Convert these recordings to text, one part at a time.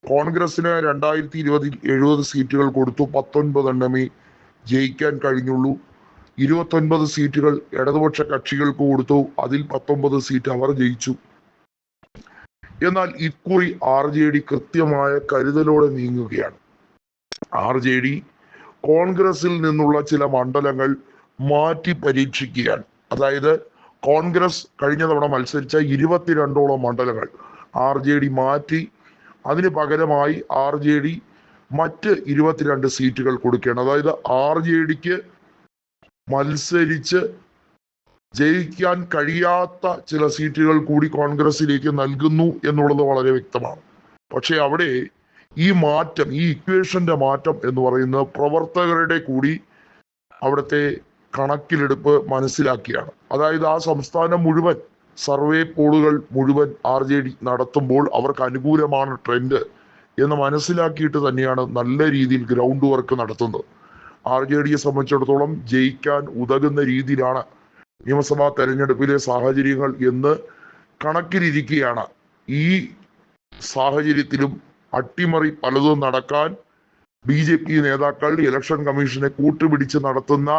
കോൺഗ്രസിന് 2020 70 സീറ്റുകൾ കൊടുത്തു, 19 എണ്ണമേ ജയിക്കാൻ കഴിഞ്ഞുള്ളൂ. 29 സീറ്റുകൾ ഇടതുപക്ഷ കക്ഷികൾക്ക് കൊടുത്തു, അതിൽ 19 സീറ്റ് അവർ ജയിച്ചു. എന്നാൽ ഇക്കുറി RJD കൃത്യമായ കരുതലോടെ നീങ്ങുകയാണ്. RJD കോൺഗ്രസിൽ നിന്നുള്ള ചില മണ്ഡലങ്ങൾ മാറ്റി പരീക്ഷിക്കുകയാണ്. അതായത് കോൺഗ്രസ് കഴിഞ്ഞ തവണ മത്സരിച്ച 22ഓളം മണ്ഡലങ്ങൾ RJD മാറ്റി അതിന് പകരമായി RJD മറ്റ് 22 സീറ്റുകൾ കൊടുക്കുകയാണ്. അതായത് RJDക്ക് മത്സരിച്ച് ജയിക്കാൻ കഴിയാത്ത ചില സീറ്റുകൾ കൂടി കോൺഗ്രസിലേക്ക് നൽകുന്നു എന്നുള്ളത് വളരെ വ്യക്തമാണ്. പക്ഷെ അവിടെ ഈ മാറ്റം, ഈ ഇക്വേഷന്റെ മാറ്റം എന്ന് പറയുന്നത് പ്രവർത്തകരുടെ കൂടി അവിടുത്തെ കണക്കിലെടുപ്പ് മനസ്സിലാക്കിയാണ്. അതായത് ആ സംസ്ഥാനം മുഴുവൻ സർവേ പോളുകൾ മുഴുവൻ RJD നടത്തുമ്പോൾ അവർക്ക് അനുകൂലമാണ് ട്രെൻഡ് എന്ന് മനസ്സിലാക്കിയിട്ട് തന്നെയാണ് നല്ല രീതിയിൽ ഗ്രൗണ്ട് വർക്ക് നടത്തുന്നത്. RJDയെ സംബന്ധിച്ചിടത്തോളം ജയിക്കാൻ ഉതകുന്ന രീതിയിലാണ് നിയമസഭാ തെരഞ്ഞെടുപ്പിലെ സാഹചര്യങ്ങൾ എന്ന് കണക്കിലിരിക്കുകയാണ്. ഈ സാഹചര്യത്തിലും അട്ടിമറി പലതും നടക്കാൻ BJP നേതാക്കൾ ഇലക്ഷൻ കമ്മീഷനെ കൂട്ടുപിടിച്ച് നടത്തുന്ന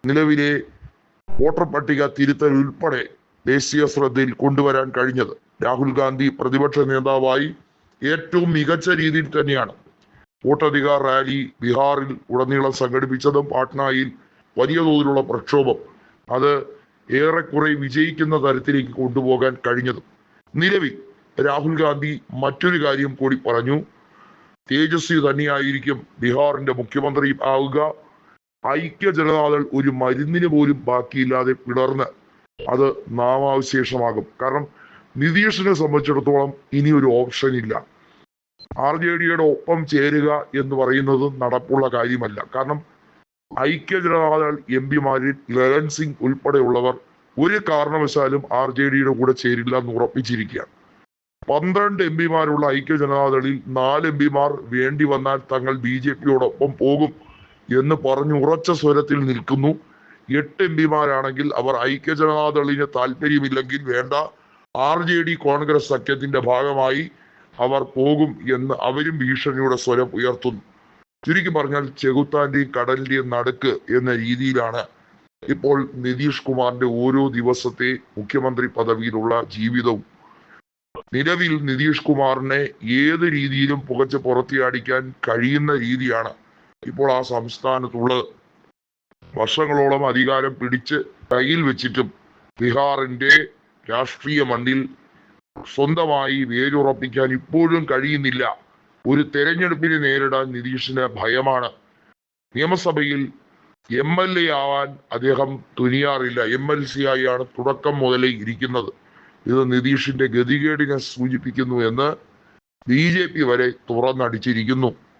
നിലവിലെ വോട്ടർ പട്ടിക തിരുത്തൽ ഉൾപ്പെടെ ദേശീയ ശ്രദ്ധയിൽ കൊണ്ടുവരാൻ കഴിഞ്ഞത്. രാഹുൽ ഗാന്ധി പ്രതിപക്ഷ നേതാവായി ഏറ്റവും മികച്ച രീതിയിൽ തന്നെയാണ് വോട്ടധികാർ റാലി ബീഹാറിൽ ഉടനീളം സംഘടിപ്പിച്ചതും പാട്നയിൽ വലിയ തോതിലുള്ള പ്രക്ഷോഭം അത് ഏറെക്കുറെ വിജയിക്കുന്ന തരത്തിലേക്ക് കൊണ്ടുപോകാൻ കഴിഞ്ഞതും. നിലവിൽ രാഹുൽ ഗാന്ധി മറ്റൊരു കാര്യം കൂടി പറഞ്ഞു. തേജസ്വി തന്നെയായിരിക്കും ബീഹാറിന്റെ മുഖ്യമന്ത്രി ആവുക. ഐക്യ ജനതാദൾ ഒരു മരുന്നിന് പോലും ബാക്കിയില്ലാതെ പിളർന്ന് അത് നാമാവശേഷമാകും. കാരണം നിതീഷിനെ സംബന്ധിച്ചിടത്തോളം ഇനി ഒരു ഓപ്ഷൻ ഇല്ല. RJDയുടെ ഒപ്പം ചേരുക എന്ന് പറയുന്നത് നടപ്പുള്ള കാര്യമല്ല. കാരണം ഐക്യ ജനതാദൾ MPമാരിൽ ലലൻ സിംഗ് ഉൾപ്പെടെയുള്ളവർ ഒരു കാരണവശാലും RJDയുടെ കൂടെ ചേരില്ല എന്ന് ഉറപ്പിച്ചിരിക്കുകയാണ്. 12 MPമാരുള്ള ഐക്യ ജനതാദളിൽ 4 MPമാർ വേണ്ടി വന്നാൽ തങ്ങൾ BJPയോടൊപ്പം പോകും എന്ന് പറഞ്ഞു ഉറച്ച സ്വരത്തിൽ നിൽക്കുന്നു. 8 MPമാരാണെങ്കിൽ അവർ ഐക്യ ജനതാദളിന് താല്പര്യമില്ലെങ്കിൽ വേണ്ട, RJD കോൺഗ്രസ് സഖ്യത്തിന്റെ ഭാഗമായി അവർ പോകും എന്ന് അവരും ഭീഷണിയുടെ സ്വരം ഉയർത്തുന്നു. ചുരുക്കി പറഞ്ഞാൽ ചെകുത്താന്റെയും കടലിന്റെയും നടുക്ക് എന്ന രീതിയിലാണ് ഇപ്പോൾ നിതീഷ് കുമാറിന്റെ ഓരോ ദിവസത്തെ മുഖ്യമന്ത്രി പദവിയിലുള്ള ജീവിതവും. നിലവിൽ നിതീഷ് കുമാറിനെ ഏത് രീതിയിലും പുകച്ച് പുറത്തിയടിക്കാൻ കഴിയുന്ന രീതിയാണ് ഇപ്പോൾ ആ സംസ്ഥാനത്തുള്ളത്. വർഷങ്ങളോളം അധികാരം പിടിച്ച് കയ്യിൽ വെച്ചിട്ടും ബീഹാറിന്റെ രാഷ്ട്രീയ മണ്ണിൽ സ്വന്തമായി വേരുറപ്പിക്കാൻ ഇപ്പോഴും കഴിയുന്നില്ല. ഒരു തെരഞ്ഞെടുപ്പിനെ നേരിടാൻ നിതീഷിന് ഭയമാണ്. നിയമസഭയിൽ MLA ആവാൻ അദ്ദേഹം തുനിയാറില്ല. MLC ആയാണ് തുടക്കം മുതലേ ഇരിക്കുന്നത്. ഇത് നിതീഷിന്റെ ഗതികേടിനെ സൂചിപ്പിക്കുന്നു എന്ന് BJP വരെ തുറന്നടിച്ചിരിക്കുന്നു.